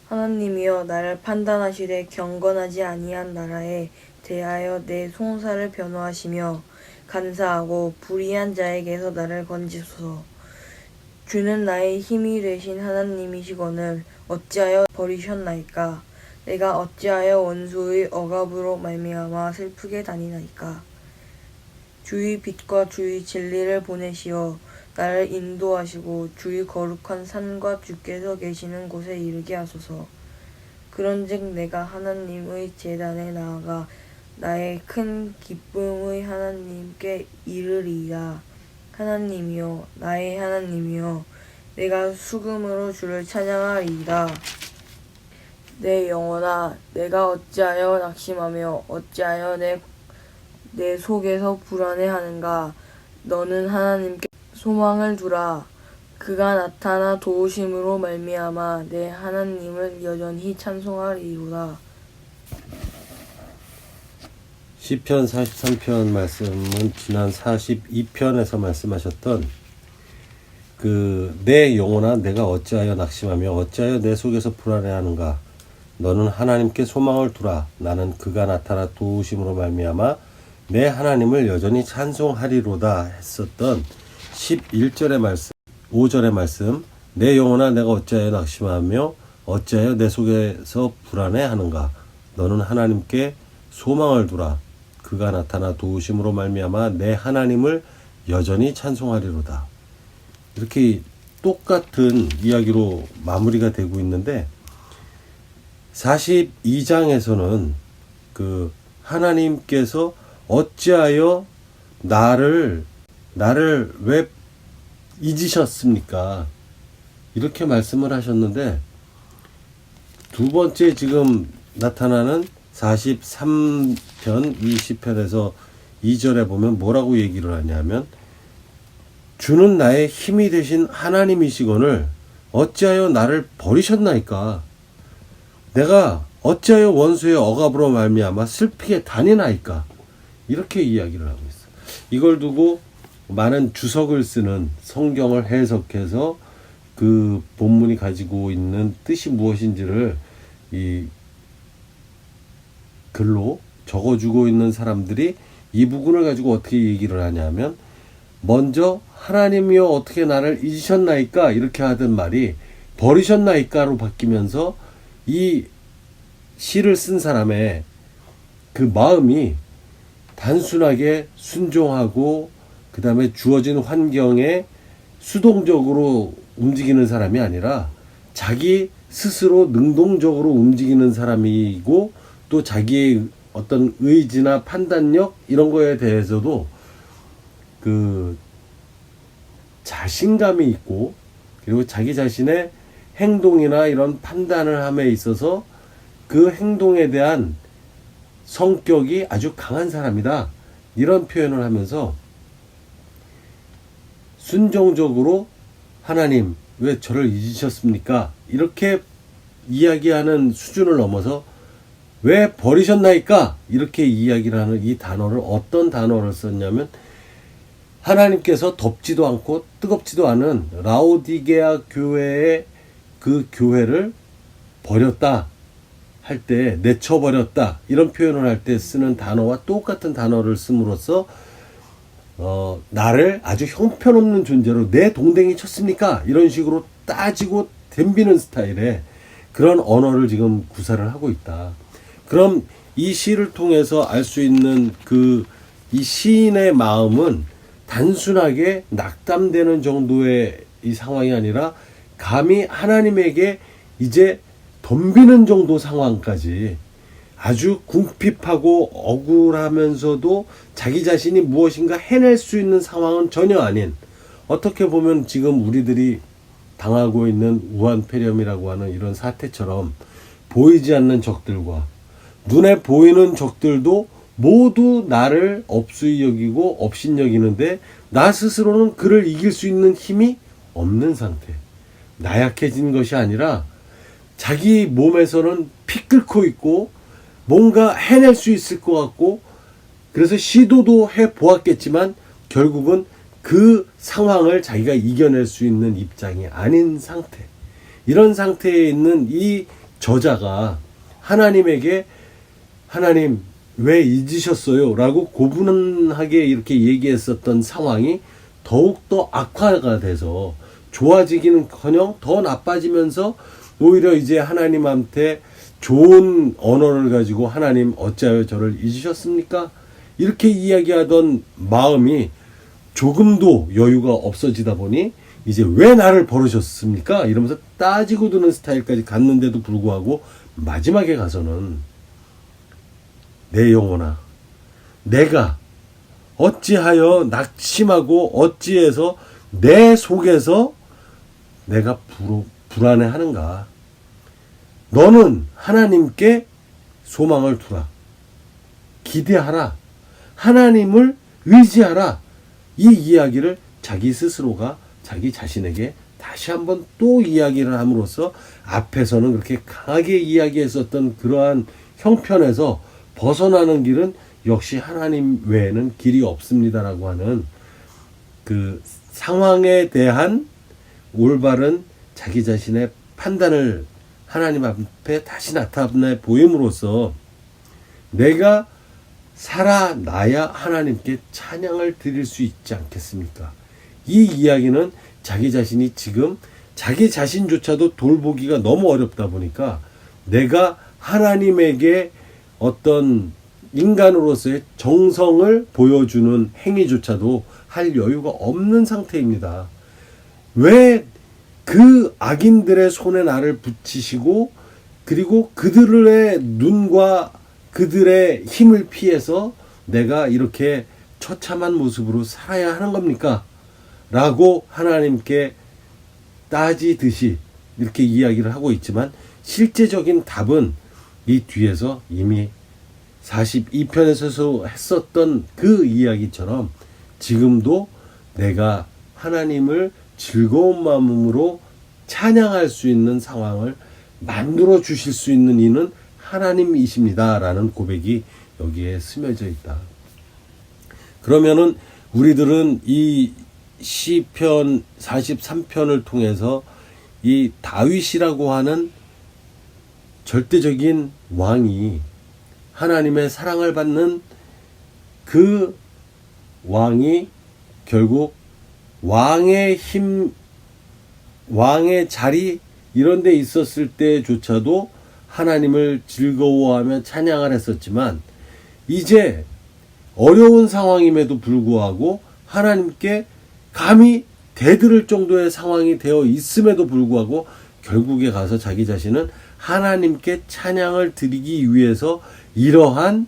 하나님이여 나를 판단하시되 경건하지 아니한 나라에 대하여 내 송사를 변호하시며 간사하고 불의한 자에게서 나를 건지소서. 주는 나의 힘이 되신 하나님이시거늘 어찌하여 버리셨나이까. 내가 어찌하여 원수의 억압으로 말미암아 슬프게 다니나이까. 주의 빛과 주의 진리를 보내시어 나를 인도하시고 주의 거룩한 산과 주께서 계시는 곳에 이르게 하소서. 그런즉 내가 하나님의 제단에 나아가 나의 큰 기쁨의 하나님께 이르리이다. 하나님이여 나의 하나님이여 내가 수금으로 주를 찬양하리이다. 내 영혼아 내가 어찌하여 낙심하며 어찌하여 내 속에서 불안해하는가. 너는 하나님께 소망을 두라. 그가 나타나 도우심으로 말미암아 내 하나님을 여전히 찬송하리로다. 시편 43편 말씀은 지난 42편에서 말씀하셨던 내 영혼아 내가 어찌하여 낙심하며 어찌하여 내 속에서 불안해하는가. 너는 하나님께 소망을 두라. 나는 그가 나타나 도우심으로 말미암아 내 하나님을 여전히 찬송하리로다 했었던 11절의 말씀, 5절의 말씀. 내 영혼아 내가 어찌하여 낙심하며 어찌하여 내 속에서 불안해하는가. 너는 하나님께 소망을 두라. 그가 나타나 도우심으로 말미암아 내 하나님을 여전히 찬송하리로다. 이렇게 똑같은 이야기로 마무리가 되고 있는데 42장에서는 하나님께서 어찌하여 나를 왜 잊으셨습니까? 이렇게 말씀을 하셨는데 두 번째 지금 나타나는 43편 20편에서 2절에 보면 뭐라고 얘기를 하냐면 주는 나의 힘이 되신 하나님이시거늘 어찌하여 나를 버리셨나이까. 내가 어찌하여 원수의 억압으로 말미암아 슬피게 다니나이까. 이렇게 이야기를 하고 있어. 이걸 두고 많은 주석을 쓰는 성경을 해석해서 그 본문이 가지고 있는 뜻이 무엇인지를 이 글로 적어주고 있는 사람들이 이 부분을 가지고 어떻게 얘기를 하냐면 먼저 하나님이여 어떻게 나를 잊으셨나이까 이렇게 하던 말이 버리셨나이까로 바뀌면서 이 시를 쓴 사람의 그 마음이 단순하게 순종하고 그 다음에 주어진 환경에 수동적으로 움직이는 사람이 아니라 자기 스스로 능동적으로 움직이는 사람이고 또 자기의 어떤 의지나 판단력 이런 거에 대해서도 자신감이 있고 그리고 자기 자신의 행동이나 이런 판단을 함에 있어서 그 행동에 대한 성격이 아주 강한 사람이다. 이런 표현을 하면서 순종적으로 하나님 왜 저를 잊으셨습니까? 이렇게 이야기하는 수준을 넘어서 왜 버리셨나이까? 이렇게 이야기를 하는 이 단어를 어떤 단어를 썼냐면 하나님께서 덥지도 않고 뜨겁지도 않은 라오디게아 교회의 그 교회를 버렸다 할 때 내쳐버렸다 이런 표현을 할 때 쓰는 단어와 똑같은 단어를 씀으로써 나를 아주 형편없는 존재로 내 동댕이 쳤습니까? 이런 식으로 따지고 덤비는 스타일의 그런 언어를 지금 구사를 하고 있다. 그럼 이 시를 통해서 알 수 있는 이 시인의 마음은 단순하게 낙담되는 정도의 이 상황이 아니라 감히 하나님에게 이제 덤비는 정도 상황까지 아주 궁핍하고 억울하면서도 자기 자신이 무엇인가 해낼 수 있는 상황은 전혀 아닌 어떻게 보면 지금 우리들이 당하고 있는 우한폐렴이라고 하는 이런 사태처럼 보이지 않는 적들과 눈에 보이는 적들도 모두 나를 업수히 여기고 업신 여기는데 나 스스로는 그를 이길 수 있는 힘이 없는 상태. 나약해진 것이 아니라 자기 몸에서는 피 끓고 있고 뭔가 해낼 수 있을 것 같고 그래서 시도도 해보았겠지만 결국은 그 상황을 자기가 이겨낼 수 있는 입장이 아닌 상태. 이런 상태에 있는 이 저자가 하나님에게 하나님 왜 잊으셨어요? 라고 고분하게 이렇게 얘기했었던 상황이 더욱더 악화가 돼서 좋아지기는커녕 더 나빠지면서 오히려 이제 하나님한테 좋은 언어를 가지고 하나님 어찌하여 저를 잊으셨습니까? 이렇게 이야기하던 마음이 조금도 여유가 없어지다 보니 이제 왜 나를 버리셨습니까? 이러면서 따지고 드는 스타일까지 갔는데도 불구하고 마지막에 가서는 내 영혼아, 내가 어찌하여 낙심하고 어찌해서 내 속에서 내가 불안해하는가? 너는 하나님께 소망을 두라. 기대하라. 하나님을 의지하라. 이 이야기를 자기 스스로가 자기 자신에게 다시 한번 또 이야기를 함으로써 앞에서는 그렇게 강하게 이야기했었던 그러한 형편에서 벗어나는 길은 역시 하나님 외에는 길이 없습니다라고 하는 그 상황에 대한 올바른 자기 자신의 판단을 하나님 앞에 다시 나타내 보임으로써 내가 살아나야 하나님께 찬양을 드릴 수 있지 않겠습니까? 이 이야기는 자기 자신이 지금 자기 자신조차도 돌보기가 너무 어렵다 보니까 내가 하나님에게 어떤 인간으로서의 정성을 보여주는 행위조차도 할 여유가 없는 상태입니다. 왜 그 악인들의 손에 나를 붙이시고 그리고 그들의 눈과 그들의 힘을 피해서 내가 이렇게 처참한 모습으로 살아야 하는 겁니까? 라고 하나님께 따지듯이 이렇게 이야기를 하고 있지만 실제적인 답은 이 뒤에서 이미 42편에서 했었던 그 이야기처럼 지금도 내가 하나님을 즐거운 마음으로 찬양할 수 있는 상황을 만들어 주실 수 있는 이는 하나님이십니다. 라는 고백이 여기에 스며져 있다. 그러면은 우리들은 이 시편 43편을 통해서 이 다윗이라고 하는 절대적인 왕이 하나님의 사랑을 받는 그 왕이 결국 왕의 힘, 왕의 자리 이런 데 있었을 때조차도 하나님을 즐거워하며 찬양을 했었지만 이제 어려운 상황임에도 불구하고 하나님께 감히 대들을 정도의 상황이 되어 있음에도 불구하고 결국에 가서 자기 자신은 하나님께 찬양을 드리기 위해서 이러한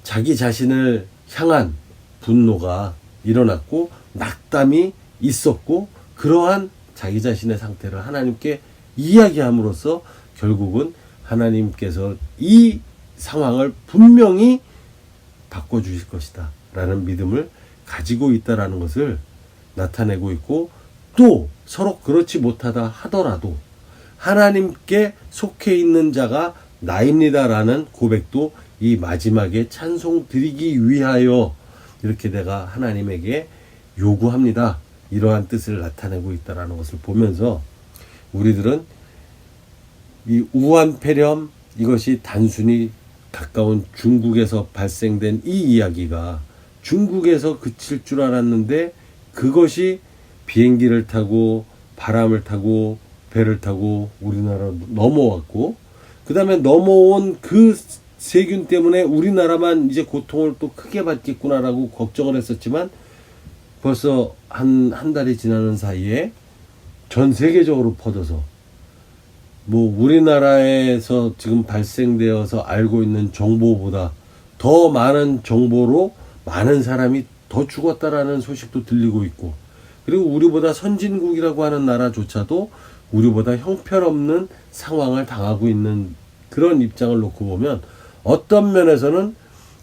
자기 자신을 향한 분노가 일어났고 낙담이 있었고 그러한 자기 자신의 상태를 하나님께 이야기함으로써 결국은 하나님께서 이 상황을 분명히 바꿔주실 것이다 라는 믿음을 가지고 있다라는 것을 나타내고 있고 또 서로 그렇지 못하다 하더라도 하나님께 속해 있는 자가 나입니다라는 고백도 이 마지막에 찬송 드리기 위하여 이렇게 내가 하나님에게 요구합니다. 이러한 뜻을 나타내고 있다라는 것을 보면서 우리들은 이 우한폐렴 이것이 단순히 가까운 중국에서 발생된 이 이야기가 중국에서 그칠 줄 알았는데 그것이 비행기를 타고 바람을 타고 배를 타고 우리나라로 넘어왔고 그 다음에 넘어온 그 세균 때문에 우리나라만 이제 고통을 또 크게 받겠구나라고 걱정을 했었지만 벌써 한 달이 지나는 사이에 전 세계적으로 퍼져서 뭐 우리나라에서 지금 발생되어서 알고 있는 정보보다 더 많은 정보로 많은 사람이 더 죽었다라는 소식도 들리고 있고 그리고 우리보다 선진국이라고 하는 나라조차도 우리보다 형편없는 상황을 당하고 있는 그런 입장을 놓고 보면 어떤 면에서는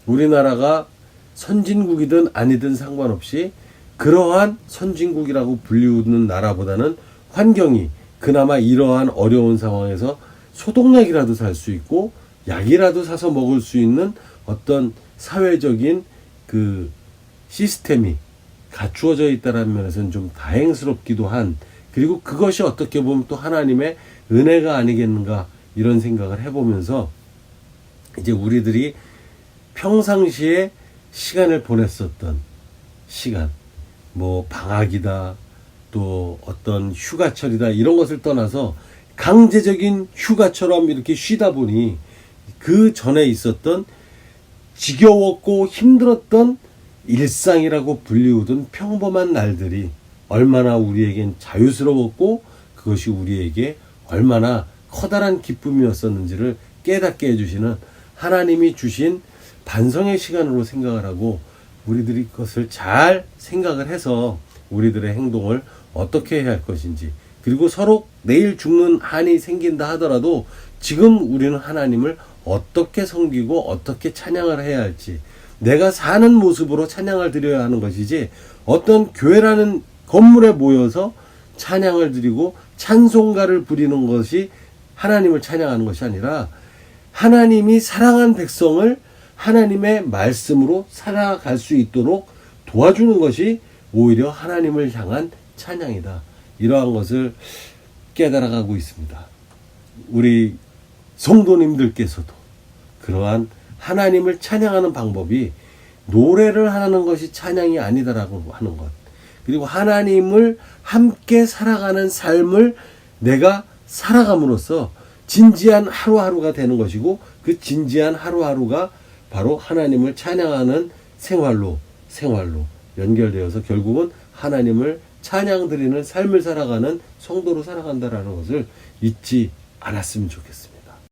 우리나라가 선진국이든 아니든 상관없이 그러한 선진국이라고 불리우는 나라보다는 환경이 그나마 이러한 어려운 상황에서 소독약이라도 살 수 있고 약이라도 사서 먹을 수 있는 어떤 사회적인 그 시스템이 갖추어져 있다는 면에서는 좀 다행스럽기도 한 그리고 그것이 어떻게 보면 또 하나님의 은혜가 아니겠는가 이런 생각을 해보면서 이제 우리들이 평상시에 시간을 보냈었던 시간, 뭐 방학이다, 또 어떤 휴가철이다, 이런 것을 떠나서 강제적인 휴가처럼 이렇게 쉬다 보니 그 전에 있었던 지겨웠고 힘들었던 일상이라고 불리우던 평범한 날들이 얼마나 우리에겐 자유스러웠고 그것이 우리에게 얼마나 커다란 기쁨이었었는지를 깨닫게 해주시는 하나님이 주신 반성의 시간으로 생각을 하고, 우리들이 그것을 잘 생각을 해서 우리들의 행동을 어떻게 해야 할 것인지, 그리고 서로 내일 죽는 한이 생긴다 하더라도 지금 우리는 하나님을 어떻게 섬기고 어떻게 찬양을 해야 할지, 내가 사는 모습으로 찬양을 드려야 하는 것이지, 어떤 교회라는 건물에 모여서 찬양을 드리고 찬송가를 부리는 것이 하나님을 찬양하는 것이 아니라, 하나님이 사랑한 백성을 하나님의 말씀으로 살아갈 수 있도록 도와주는 것이 오히려 하나님을 향한 찬양이다. 이러한 것을 깨달아가고 있습니다. 우리 성도님들께서도 그러한 하나님을 찬양하는 방법이 노래를 하는 것이 찬양이 아니다라고 하는 것, 그리고 하나님을 함께 살아가는 삶을 내가 살아감으로써 진지한 하루하루가 되는 것이고, 그 진지한 하루하루가 바로 하나님을 찬양하는 생활로 연결되어서 결국은 하나님을 찬양 드리는 삶을 살아가는 성도로 살아간다라는 것을 잊지 않았으면 좋겠습니다.